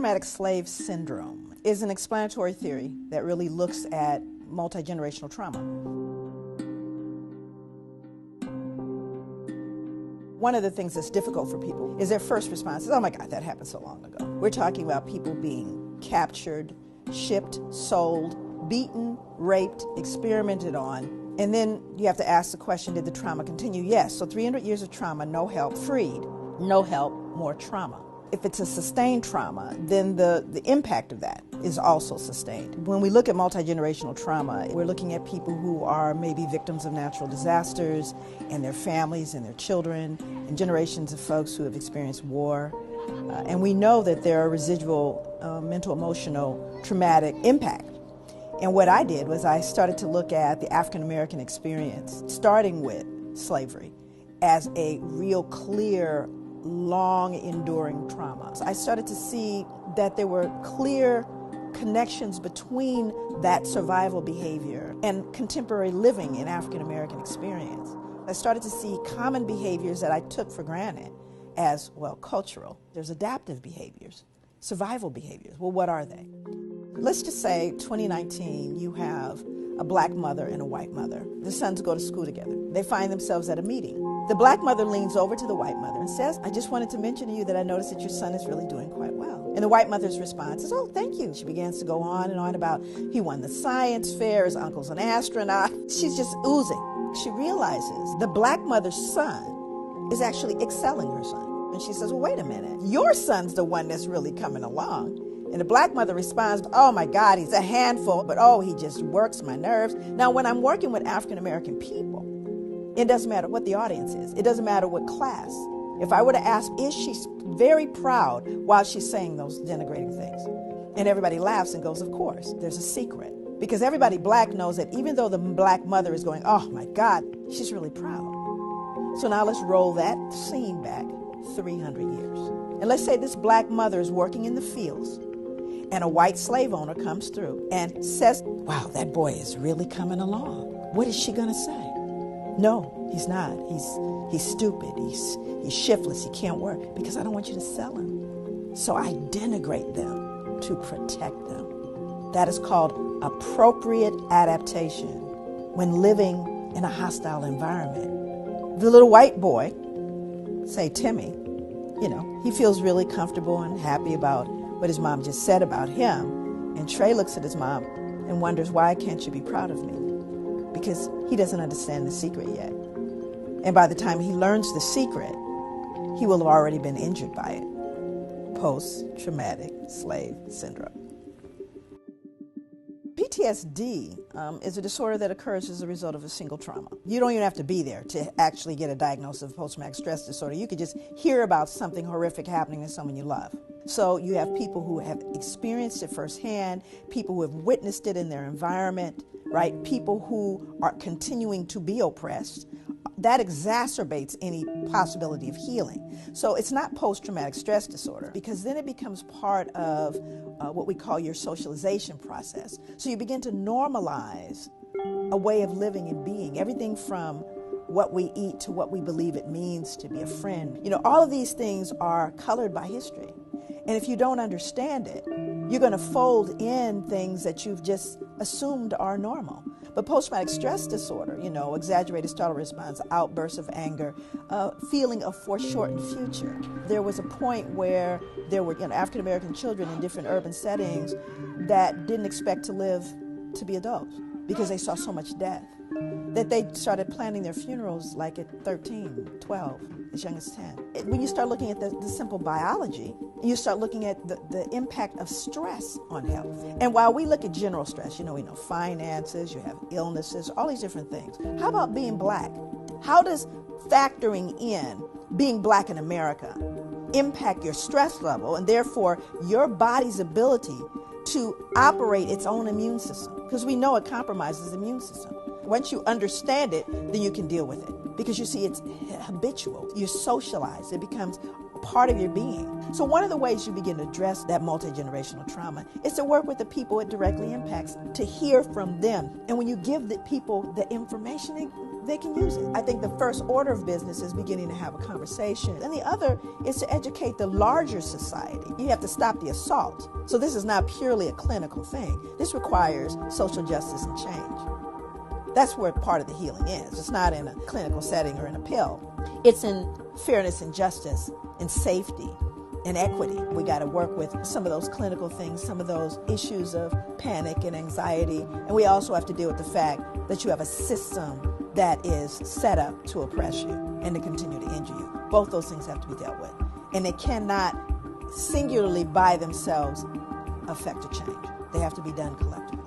Post-traumatic slave syndrome is an explanatory theory that really looks at multi-generational trauma. One of the things that's difficult for people is their first response is, oh my God, that happened so long ago. We're talking about people being captured, shipped, sold, beaten, raped, experimented on. And then you have to ask the question, did the trauma continue? Yes. So 300 years of trauma, no help, freed. No help, more trauma. If it's a sustained trauma, then the impact of that is also sustained. When we look at multi-generational trauma, we're looking at people who are maybe victims of natural disasters and their families and their children and generations of folks who have experienced war. And we know that there are residual mental, emotional, traumatic impact. And what I did was I started to look at the African American experience, starting with slavery, as a real clear, long enduring trauma. So I started to see that there were clear connections between that survival behavior and contemporary living in African American experience. I started to see common behaviors that I took for granted as, well, cultural. There's adaptive behaviors, survival behaviors. Well, what are they? Let's just say 2019, you have a black mother and a white mother. The sons go to school together. They find themselves at a meeting. The black mother leans over to the white mother and says, I just wanted to mention to you that I noticed that your son is really doing quite well. And the white mother's response is, oh, thank you. She begins to go on and on about he won the science fair, his uncle's an astronaut. She's just oozing. She realizes the black mother's son is actually excelling her son. And she says, well, wait a minute. Your son's the one that's really coming along. And the black mother responds, oh my God, he's a handful, but oh, he just works my nerves. Now, when I'm working with African American people, it doesn't matter what the audience is. It doesn't matter what class. If I were to ask, is she very proud while she's saying those denigrating things? And everybody laughs and goes, of course. There's a secret. Because everybody black knows that even though the black mother is going, oh my God, she's really proud. So now let's roll that scene back 300 years. And let's say this black mother is working in the fields and a white slave owner comes through and says, wow, that boy is really coming along. What is she going to say? No, he's not. He's stupid. He's shiftless. He can't work because I don't want you to sell him. So I denigrate them to protect them. That is called appropriate adaptation when living in a hostile environment. The little white boy, say Timmy, he feels really comfortable and happy about what his mom just said about him. And Trey looks at his mom and wonders, why can't you be proud of me? Because he doesn't understand the secret yet. And by the time he learns the secret, he will have already been injured by it. Post-traumatic slave syndrome. PTSD is a disorder that occurs as a result of a single trauma. You don't even have to be there to actually get a diagnosis of post-traumatic stress disorder. You could just hear about something horrific happening to someone you love. So you have people who have experienced it firsthand, people who have witnessed it in their environment, right? People who are continuing to be oppressed. That exacerbates any possibility of healing. So it's not post-traumatic stress disorder, because then it becomes part of what we call your socialization process. So you begin to normalize a way of living and being, everything from what we eat to what we believe it means to be a friend. All of these things are colored by history. And if you don't understand it, you're going to fold in things that you've just assumed are normal. But post-traumatic stress disorder, exaggerated startle response, outbursts of anger, feeling of foreshortened future. There was a point where there were African American children in different urban settings that didn't expect to live to be adults because they saw so much death, that they started planning their funerals like at 13, 12, as young as 10. When you start looking at the simple biology, you start looking at the impact of stress on health. And while we look at general stress, we know finances, you have illnesses, all these different things. How about being black? How does factoring in being black in America impact your stress level and therefore your body's ability to operate its own immune system? Because we know it compromises the immune system. Once you understand it, then you can deal with it. Because you see, it's habitual. You're socialized. It becomes part of your being. So one of the ways you begin to address that multi-generational trauma is to work with the people it directly impacts, to hear from them. And when you give the people the information, they can use it. I think the first order of business is beginning to have a conversation. And the other is to educate the larger society. You have to stop the assault. So this is not purely a clinical thing. This requires social justice and change. That's where part of the healing is. It's not in a clinical setting or in a pill. It's in fairness and justice and safety and equity. We got to work with some of those clinical things, some of those issues of panic and anxiety. And we also have to deal with the fact that you have a system that is set up to oppress you and to continue to injure you. Both those things have to be dealt with. And they cannot singularly by themselves affect a change. They have to be done collectively.